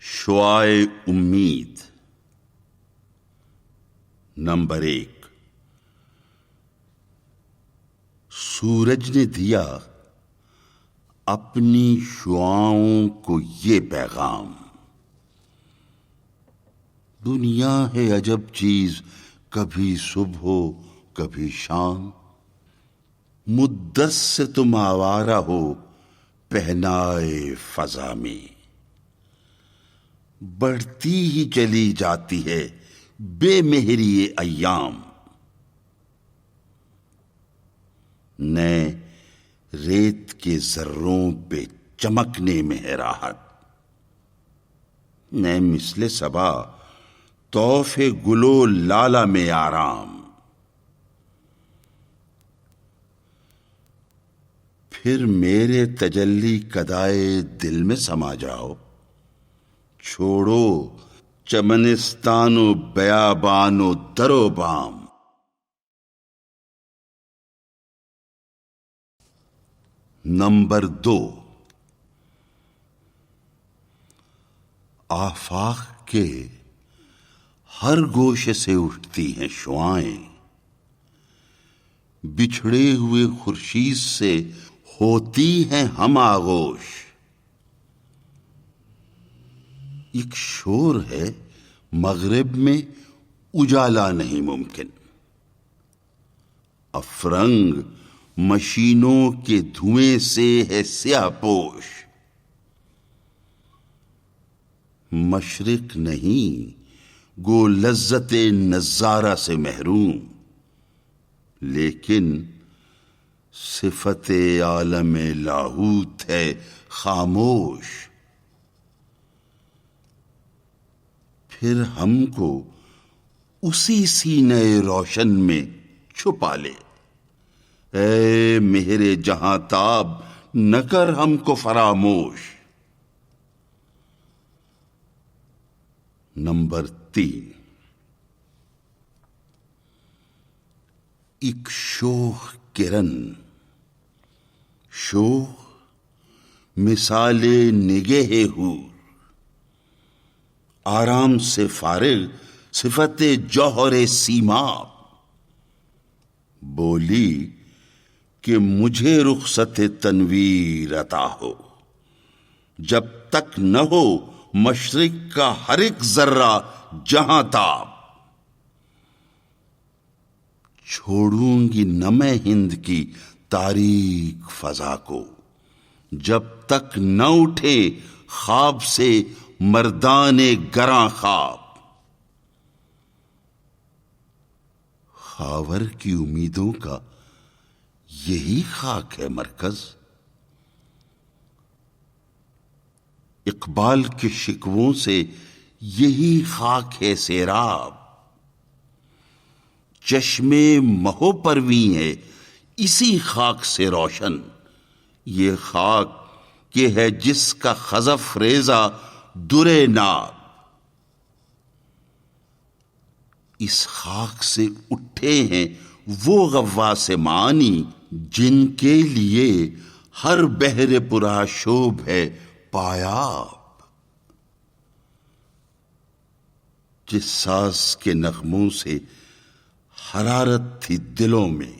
شعاع امید۔ نمبر 1، سورج نے دیا اپنی شعاؤں کو یہ پیغام، دنیا ہے عجب چیز، کبھی صبح ہو کبھی شام، مدت سے تم آوارہ ہو پہنائے فضا میں، بڑھتی ہی چلی جاتی ہے بے مہری ایام، نئے ریت کے ذروں پہ چمکنے میں ہے راحت، نئے مثل صبا طوف گلو لالہ میں آرام، پھر میرے تجلی کدائے دل میں سما جاؤ، چھوڑو چمنستان و بیابان و در و بام۔ نمبر 2، آفاق کے ہر گوشے سے اٹھتی ہیں شعائیں، بچھڑے ہوئے خورشید سے ہوتی ہیں ہم آغوش، ایک شور ہے مغرب میں اجالا نہیں ممکن، افرنگ مشینوں کے دھوئیں سے ہے سیاہ پوش، مشرق نہیں گو لذت نظارہ سے محروم، لیکن صفت عالم لاہوت ہے خاموش، پھر ہم کو اسی سینے روشن میں چھپا لے، اے مہر جہاں تاب نہ کر ہم کو فراموش۔ نمبر 3، ایک شوخ کرن، شوخ مثال نگہ حور، آرام سے فارغ صفت جوہر سیماب، بولی کہ مجھے رخصت تنویر عطا ہو، جب تک نہ ہو مشرق کا ہر ایک ذرہ جہاں تاب، چھوڑوں گی نہ میں ہند کی تاریک فضا کو، جب تک نہ اٹھے خواب سے مردان گراں خواب، خاور کی امیدوں کا یہی خاک ہے مرکز، اقبال کے شکووں سے یہی خاک ہے سیراب، چشمے مہو پرویں ہے اسی خاک سے روشن، یہ خاک کہ ہے جس کا خزف ریزہ در ناب، اس خاک سے اٹھے ہیں وہ غواص معانی جن کے لیے ہر بحر پرآشوب ہے پایاب، جس ساز کے نغموں سے حرارت تھی دلوں میں،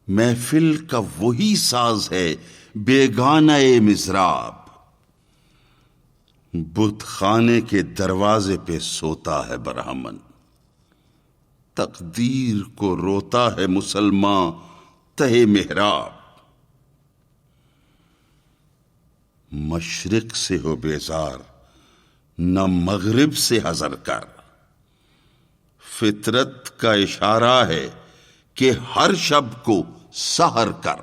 محفل کا وہی ساز ہے بیگانہ مضراب، بت خانے کے دروازے پہ سوتا ہے برہمن، تقدیر کو روتا ہے مسلمان تہے محراب، مشرق سے ہو بیزار نہ مغرب سے حذر کر، فطرت کا اشارہ ہے کہ ہر شب کو سحر کر۔